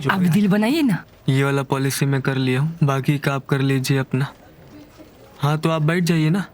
लो आप यार। दिल बनाइए ना। ये वाला पॉलिसी मैं कर लिया हूँ, बाकी का आप कर लीजिए अपना। हाँ तो आप बैठ जाइए ना।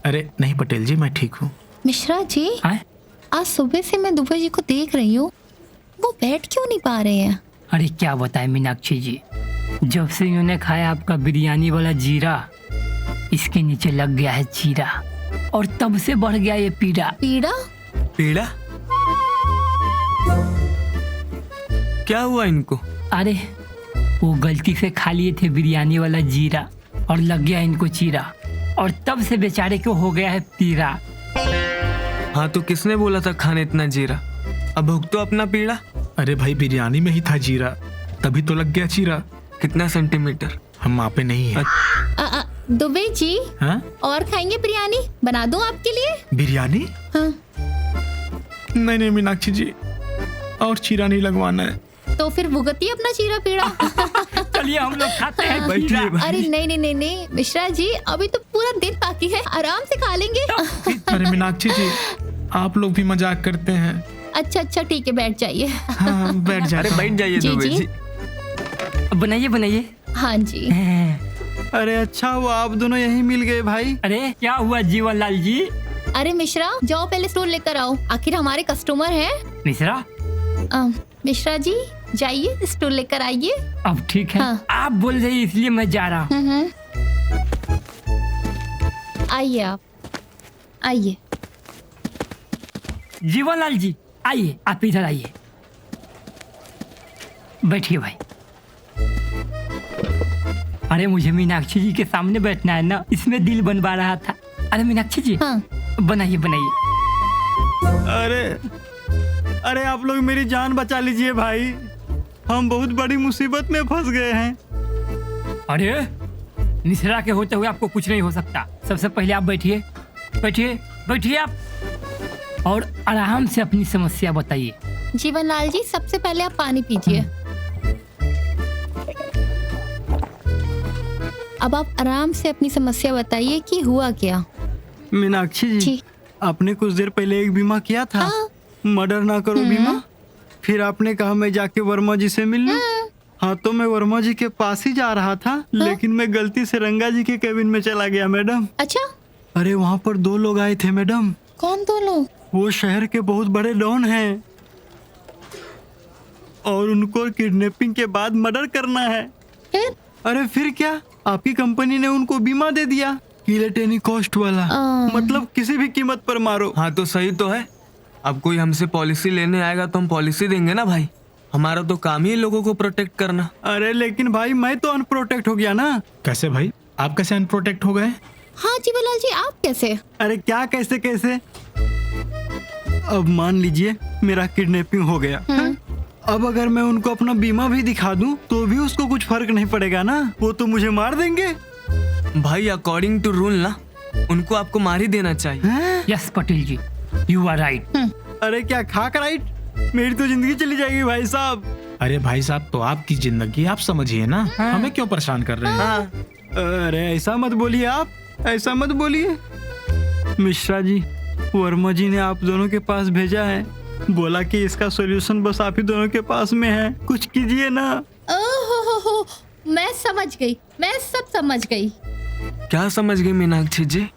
अरे नहीं पटेल जी, मैं ठीक हूँ। मिश्रा जी, आए? आज सुबह से मैं दुबे जी को देख रही हूँ, वो बैठ क्यों नहीं पा रहे हैं? अरे क्या बताएं मीनाक्षी जी, जब से इन्होंने खाया आपका बिरयानी वाला जीरा, इसके नीचे लग गया है चीरा, और तब से बढ़ गया ये पीड़ा। पीड़ा? पीड़ा? क्या हुआ इनको? अरे वो गलती से खा लिए थे बिरयानी वाला जीरा और लग गया इनको चीरा, और तब से बेचारे को हो गया है पीड़ा। हाँ तो किसने बोला था खाने इतना जीरा? अब भुग तो अपना पीड़ा। अरे भाई बिरयानी में ही था जीरा, तभी तो लग गया चीरा। कितना सेंटीमीटर? हम मापे नहीं है। दुबे जी, हाँ? और खाएंगे बिरयानी? बना दूं आपके लिए? बिरयानी? हाँ। नहीं नहीं मीनाक्षी जी, और चीरा नहीं लगवाना है। तो फिर भुगतिए अपना चीरा पीड़ा। चलिए हम लोग खाते हैं बैठिए चीरा। भाई। अरे नहीं नहीं नहीं नहीं मिश्रा जी, अभी तो पूरा दिन बाकी है, आराम से खा लेंगे। अरे मीनाक्षी जी, आप लोग भी मजाक करते हैं। अच्छा अच्छा ठीक है, बैठ जाइए। हाँ बैठ जा। अरे बैठ जाइए जी, दुबे जी। जी। बनाइए बनाइए। हाँ जी। अरे अच्छा हुआ आप दोनों यहीं मिल गए भाई। अरे क्या हुआ जीवन लाल जी? अरे मिश्रा, जाओ पहले स्टूल लेकर आओ, आखिर हमारे कस्टमर हैं। मिश्रा मिश्रा जी जाइए, स्टूल लेकर आइए। अब ठीक है। हाँ। आप बोल रही हैं, इसलिए मैं जा रहा हूँ। आइए आप, आइए। जीवन लाल जी आइए, आप इधर आइए, बैठिए भाई। अरे मुझे मीनाक्षी जी के सामने बैठना है ना, इसमें दिल बनवा रहा था। अरे मीनाक्षी जी, हाँ। बनाइए बनाइए। अरे आप लोग मेरी जान बचा लीजिए भाई, हम बहुत बड़ी मुसीबत में फंस गए हैं। अरे मिश्रा के होते हुए आपको कुछ नहीं हो सकता। सबसे पहले आप बैठिए, बैठिए बैठिए आप, और आराम से अपनी समस्या बताइए। जीवन लाल जी, सबसे पहले आप पानी पीजिए। अब आप आराम से अपनी समस्या बताइए कि हुआ क्या। मीनाक्षी जी, जी। आपने कुछ देर पहले एक बीमा किया था। हाँ। मर्डर ना करो बीमा। फिर आपने कहा मैं जाके वर्मा जी से मिल लूं। हाँ तो मैं वर्मा जी के पास ही जा रहा था, लेकिन मैं गलती से रंगा जी के केबिन में चला गया मैडम। अच्छा, अरे वहाँ पर 2 लोग आए थे मैडम। कौन 2 लोग? वो शहर के बहुत बड़े डॉन हैं और उनको किडनैपिंग के बाद मर्डर करना है। फिर? अरे फिर क्या, आपकी कंपनी ने उनको बीमा दे दिया, किलेट एनी कॉस्ट वाला। मतलब किसी भी कीमत पर मारो। हाँ तो सही तो है। अब कोई हमसे पॉलिसी लेने आएगा तो हम पॉलिसी देंगे ना भाई। हमारा तो काम ही है लोगों को प्रोटेक्ट करना। अरे लेकिन भाई मैं तो अनप्रोटेक्ट हो गया ना। कैसे भाई, आप कैसे अनप्रोटेक्ट हो गए? हाँ जीवनलाल जी, आप कैसे? अरे क्या कैसे कैसे, अब मान लीजिए मेरा किडनैपिंग हो गया। अब अगर मैं उनको अपना बीमा भी दिखा दूं तो भी उसको कुछ फर्क नहीं पड़ेगा ना, वो तो मुझे मार देंगे। भाई अकॉर्डिंग टू रूल ना, उनको आपको मार ही देना चाहिए। हैं? Yes Patel ji, you are right. अरे क्या खाक राइट, मेरी तो जिंदगी चली जाएगी भाई साहब। अरे भाई साहब, तो आपकी जिंदगी आप समझिए ना, हमें क्यों परेशान कर रहे हैं? हाँ। अरे ऐसा मत बोलिए आप, ऐसा मत बोलिए। मिश्रा जी, वर्मा जी ने आप दोनों के पास भेजा है, बोला कि इसका सॉल्यूशन बस आप ही दोनों के पास में है, कुछ कीजिए ना। ओहो, मैं समझ गई, मैं सब समझ गई। क्या समझ गई मीनाक्षी जी?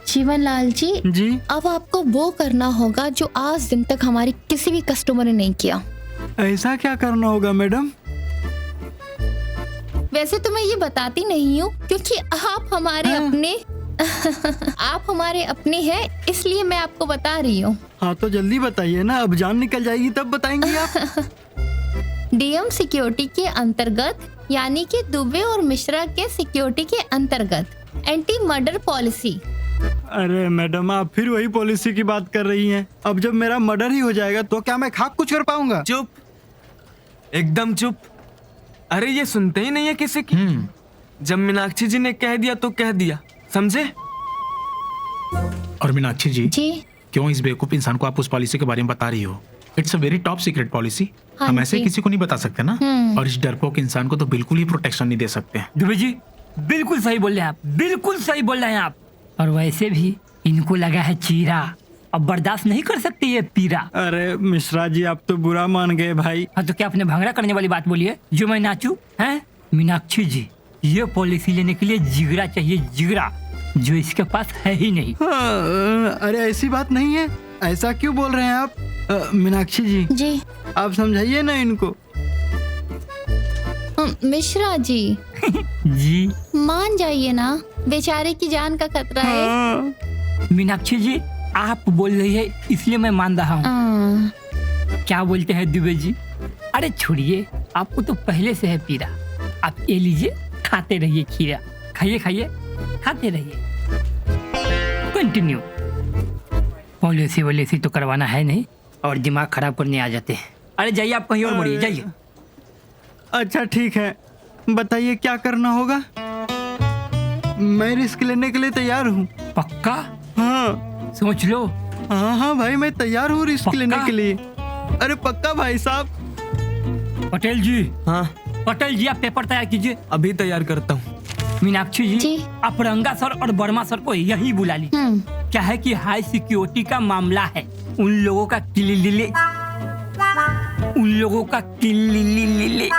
जीवनलाल जी, जी अब आपको वो करना होगा जो आज दिन तक हमारी किसी भी कस्टमर ने नहीं किया। ऐसा क्या करना होगा मैडम? वैसे तो मैं ये बताती नहीं हूँ क्योंकि आप हमारे अपने आप हमारे अपने हैं, इसलिए मैं आपको बता रही हूँ। हाँ तो जल्दी बताइए ना, अब जान निकल जाएगी तब बताएंगे आप। डीएम सिक्योरिटी के अंतर्गत, यानी कि दुबे और मिश्रा के सिक्योरिटी के अंतर्गत एंटी मर्डर पॉलिसी। अरे मैडम, आप फिर वही पॉलिसी की बात कर रही हैं। अब जब मेरा मर्डर ही हो जाएगा तो क्या मैं खाक कुछ कर पाऊंगा? चुप, एकदम चुप। अरे ये सुनते ही नहीं है किसी की। जब मीनाक्षी जी ने कह दिया तो कह दिया, समझे? और मीनाक्षी जी, जी क्यों इस बेवकूफ इंसान को आप उस पॉलिसी के बारे में बता रही हो? It's a very top secret policy. हाँ हम ऐसे जी। किसी को नहीं बता सकते ना, और इस डरपोक इंसान को तो बिल्कुल ही प्रोटेक्शन नहीं दे सकते। दुबे जी बिल्कुल सही बोल रहे हैं आप, बिल्कुल सही बोल रहे हैं आप। और वैसे भी इनको लगा है चीरा, अब बर्दाश्त नहीं कर सकते ये पीरा। अरे मिश्रा जी, आप तो बुरा मान गए भाई। हाँ तो क्या आपने भंगड़ा करने वाली बात बोली है जो मैं नाचूं? हैं मीनाक्षी जी, ये पॉलिसी लेने के लिए जिगरा चाहिए, जिगरा, जो इसके पास है ही नहीं। हाँ, अरे ऐसी बात नहीं है, ऐसा क्यों बोल रहे हैं आप? मीनाक्षी जी, जी आप समझाइए ना इनको। मिश्रा जी जी मान जाइए ना, बेचारे की जान का खतरा है। हाँ। मीनाक्षी जी, आप बोल रही है इसलिए मैं मान रहा हूँ। क्या बोलते हैं दुबे जी? अरे छोड़िए, आपको तो पहले से है पीरा। आप ये लीजिए, खाते रहिए खीरा, खाइए खाइए, खाते रहिए। कंटिन्यू। पॉलिसी वॉलिसी तो करवाना है नहीं और दिमाग खराब करने आ जाते हैं। अरे जाइए, आप कहीं और बढ़िए, जाइए। अच्छा ठीक है, बताइए क्या करना होगा? मैं रिस्क लेने के लिए तैयार हूँ। पक्का? हाँ सोच लो। हाँ हाँ भाई, मैं तैयार हूँ रिस्क पक्का? लेने के लिए। अरे पक्का भाई साहब। पटेल जी, हाँ पटेल जी, आप पेपर तैयार कीजिए। अभी तैयार करता हूँ। मीनाक्षी जी, जी। आप रंगा सर और वर्मा सर को यहीं बुला ली। क्या है कि हाई सिक्योरिटी का मामला है, उन लोगों का किलिलिले, उन लोगों का किलिलिले,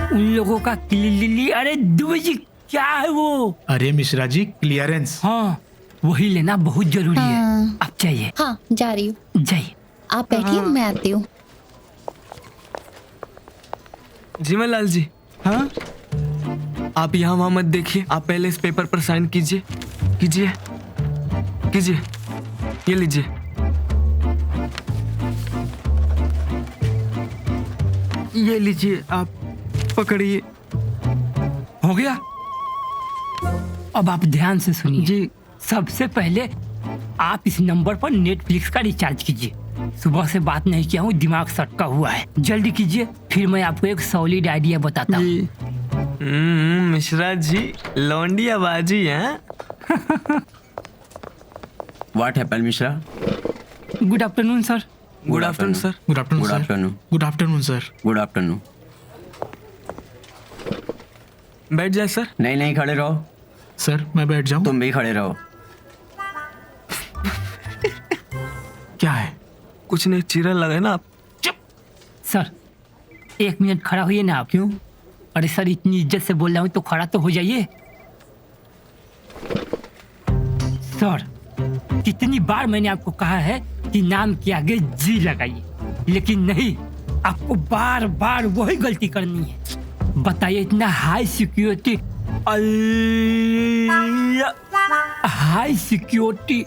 उन लोगों का किलिलिले। अरे दुबे जी, क्या है वो? अरे मिश्रा जी, क्लियरेंस। हाँ, वही लेना बहुत जरूरी है। हाँ। अब चाहिए, हाँ जा रही हूँ, जाइए। आप बैठिए, मैं आती हूँ। जीवनलाल जी, हाँ आप यहाँ वहाँ मत देखिए, आप पहले इस पेपर पर साइन कीजिए, कीजिए कीजिए, ये लीजिए। ये लीजिए, आप पकड़िए। हो गया? अब आप ध्यान से सुनिए जी। सबसे पहले आप इस नंबर पर नेटफ्लिक्स का रिचार्ज कीजिए। सुबह से बात नहीं किया हूँ, दिमाग सटका हुआ है, जल्दी कीजिए। फिर मैं आपको एक सॉलिड आइडिया बताता हूँ। जी। मिश्रा जी लौंडी आवाजी हैं। What happened, Mishra? Good afternoon sir. Good afternoon sir. Good afternoon Good sir. afternoon. Good afternoon sir. Good afternoon. बैठ जाए सर। नहीं नहीं, खड़े रहो। सर मैं बैठ जाऊं? तुम भी खड़े रहो। क्या है? कुछ नहीं, चीरा लगे ना आप। सर 1 मिनट खड़ा होइए ना आप। क्यों? अरे सर, इतनी इज्जत से बोल रहा हूँ तो खड़ा तो हो जाइए। सर कितनी बार मैंने आपको कहा है कि नाम के आगे जी लगाइए, लेकिन नहीं, आपको बार बार वही गलती करनी है। बताइए, इतना high security, high security,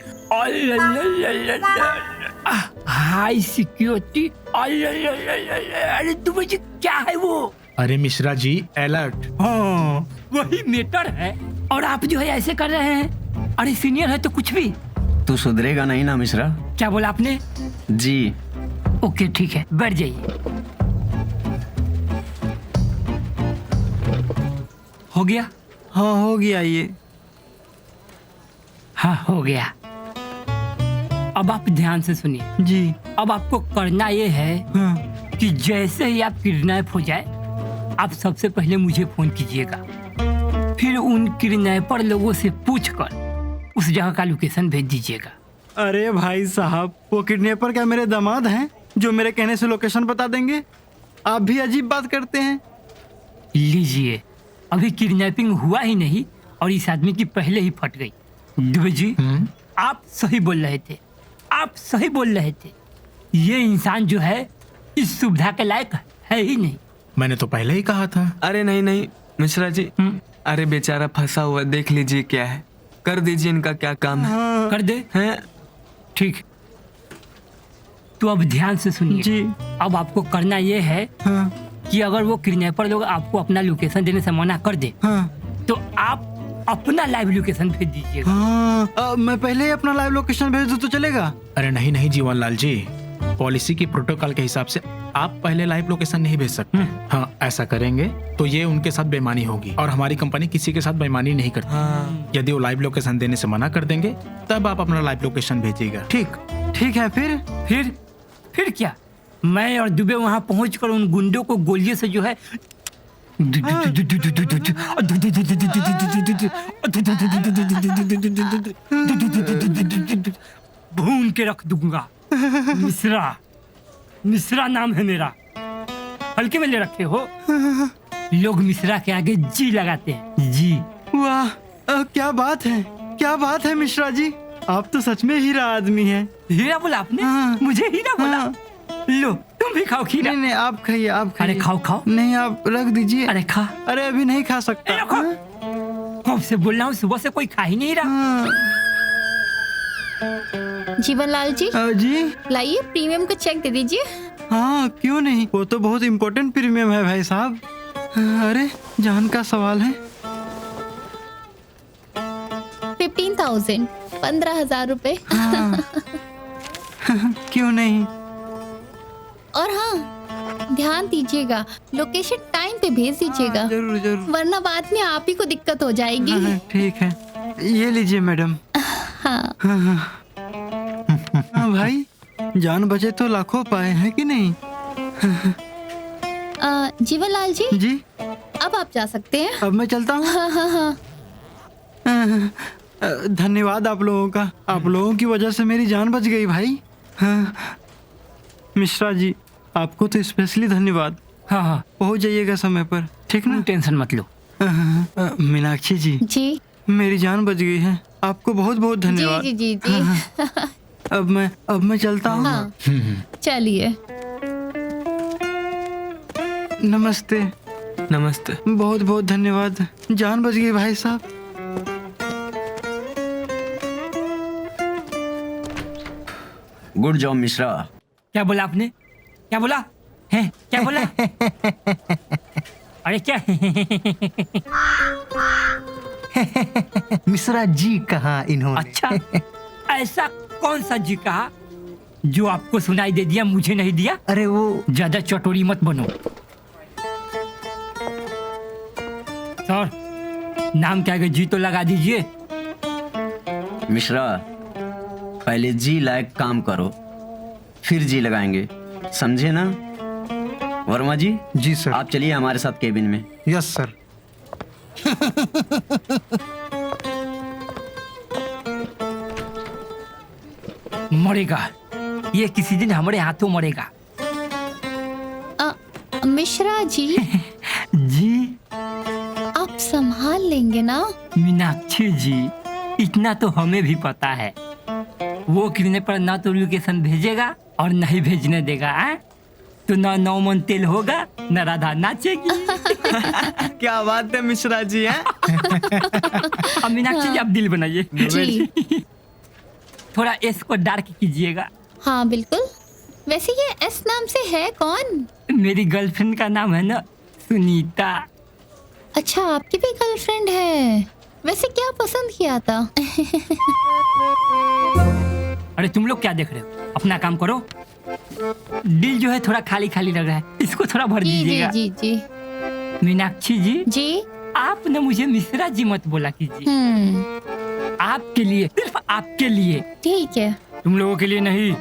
high security, अरे दुबे जी, क्या है वो? अरे मिश्रा जी, अलर्ट। हाँ, वही मैटर है। और आप जो है ऐसे कर रहे हैं। अरे सीनियर है तो कुछ भी। तू सुधरेगा नहीं ना मिश्रा? क्या बोला आपने? जी। ओके ठीक है, बैठ जाइए। हो गया? हाँ हो गया ये। हाँ हो गया। अब आप ध्यान से सुनिए। जी। अब आपको करना ये है हाँ। कि जैसे ही आप किडनैप हो जाए, आप सबसे पहले मुझे फोन कीजिएगा। फिर उन किडनैपर लोगों से पूछकर उस जगह का लोकेशन भेज दीजिएगा। अरे भाई साहब, वो किडनैपर क्या मेरे दामाद हैं जो मेरे कहने से लोकेशन बता देंगे? आप भी अजीब बात करते हैं। लीजिए, अभी किडनैपिंग हुआ ही नहीं और इस आदमी की पहले ही फट गई। दुबे जी, आप सही बोल रहे थे, आप सही बोल रहे थे। ये इंसान जो है इस सुविधा के लायक है ही नहीं। मैंने तो पहले ही कहा था। अरे नहीं नहीं मिश्रा जी, अरे बेचारा फंसा हुआ, देख लीजिए क्या है, कर दीजिए, इनका क्या काम है। कर दे? हैं? ठीक, तो अब ध्यान से सुनिए। जी। अब आपको करना ये है हाँ। कि अगर वो किडनैपर लोग आपको अपना लोकेशन देने से मना कर दे, हाँ। तो आप अपना लाइव लोकेशन भेज दीजिएगा। हाँ। मैं पहले ही अपना लाइव लोकेशन भेज दूं तो चलेगा? अरे नहीं नहीं जीवनलाल जी, पॉलिसी की प्रोटोकॉल के हिसाब से आप पहले लाइव लोकेशन नहीं भेज सकते। हाँ, ऐसा करेंगे तो ये उनके साथ बेईमानी होगी और हमारी कंपनी किसी के साथ बेईमानी नहीं करती। हाँ। यदि वो लाइव लोकेशन देने से मना कर देंगे तब आप अपना लाइव लोकेशन भेजिएगा। ठीक? ठीक है फिर क्या? मैं और दुबे वहां पहुंचकर उन गुंडों को गोलियों से जो है भून के रख दूंगा। मिश्रा, मिश्रा नाम है मेरा, हल्के में ले रखे हो। लोग मिश्रा के आगे जी लगाते हैं, जी। वाह, क्या बात है, क्या बात है मिश्रा जी, आप तो सच में हीरा आदमी हैं। हीरा बोला आपने? हाँ। मुझे हीरा बोला? हाँ। लो तुम भी खाओ खीरा। नहीं नहीं, आप खाइए, आप खाइए। अरे खाओ खाओ। नहीं, आप रख दीजिए। अरे खा। अरे अभी नहीं खा सकता। ए, रखो। कब से बोल रहा हूँ, सुबह से कोई खा ही नहीं रहा। हाँ। जीवनलाल जी, जी लाइए प्रीमियम का चेक दे दीजिए। हाँ, क्यों नहीं, वो तो बहुत इम्पोर्टेंट प्रीमियम है भाई साहब। अरे जान का सवाल है। 15,000, 15,000 रुपए। हाँ। क्यों नहीं। और हाँ, ध्यान दीजिएगा, लोकेशन टाइम पे भेज दीजिएगा, जरूर जरूर। वरना बाद में आप ही को दिक्कत हो जाएगी। हाँ, ठीक है, ये लीजिए मैडम। हाँ। हाँ भाई, जान बचे तो लाखों पाए हैं कि नहीं। जीवनलाल जी, जी अब आप जा सकते हैं। अब मैं चलता हूँ। हाँ हाँ हाँ। धन्यवाद आप लोगों का, आप लोगों की वजह से मेरी जान बच गई भाई। हाँ, मिश्रा जी आपको तो स्पेशली धन्यवाद। हाँ हाँ, पहुँच जाइएगा समय पर, ठीक ना। टेंशन मत लो। मीनाक्षी जी, जी मेरी जान बच गई है, आपको बहुत बहुत जी धन्यवाद। जी जी जी। अब मैं चलता हूँ। हाँ, चलिए। नमस्ते। नमस्ते। बहुत बहुत धन्यवाद, जान बच गई भाई साहब। Good job Mishra. क्या बोला आपने? क्या बोला है? क्या बोला? अरे क्या? मिश्रा जी कहा इन्होंने। अच्छा, ऐसा कौन सा जी कहा जो आपको सुनाई दे दिया, मुझे नहीं दिया? अरे वो ज्यादा चटोरी मत बनो। सर, नाम क्या है, जी तो लगा दीजिए। मिश्रा, पहले जी लायक काम करो, फिर जी लगाएंगे, समझे ना। वर्मा जी, जी सर। आप चलिए हमारे साथ केबिन में। Yes sir. मरेगा, ये किसी दिन हमारे हाथों मरेगा। मिश्रा जी, जी। आप संभाल लेंगे ना। मीनाक्षी जी, इतना तो हमें भी पता है, वो किरने पर ना तो लोकेशन भेजेगा और न ही भेजने देगा। तो ना 9 मन तेल होगा, न राधा नाचेगी। क्या बात है मिश्रा जी हैं। अब मीनाक्षी जी आप दिल बनाइए, जी थोड़ा एस को डार्क कीजिएगा। हाँ बिल्कुल। वैसे ये एस नाम से है कौन? मेरी गर्लफ्रेंड का नाम है ना सुनीता। अच्छा, आपकी भी गर्लफ्रेंड है। वैसे क्या पसंद किया था? अरे तुम लोग क्या देख रहे हो, अपना काम करो। दिल जो है थोड़ा खाली खाली लग रहा है, इसको थोड़ा भर जी जी दीजिएगा। जी जी मीनाक्षी जी, जी। आपने मुझे मिश्रा जी मत बोला कीजिए। आपके लिए, सिर्फ आपके लिए, ठीक है। तुम लोगों के लिए नहीं।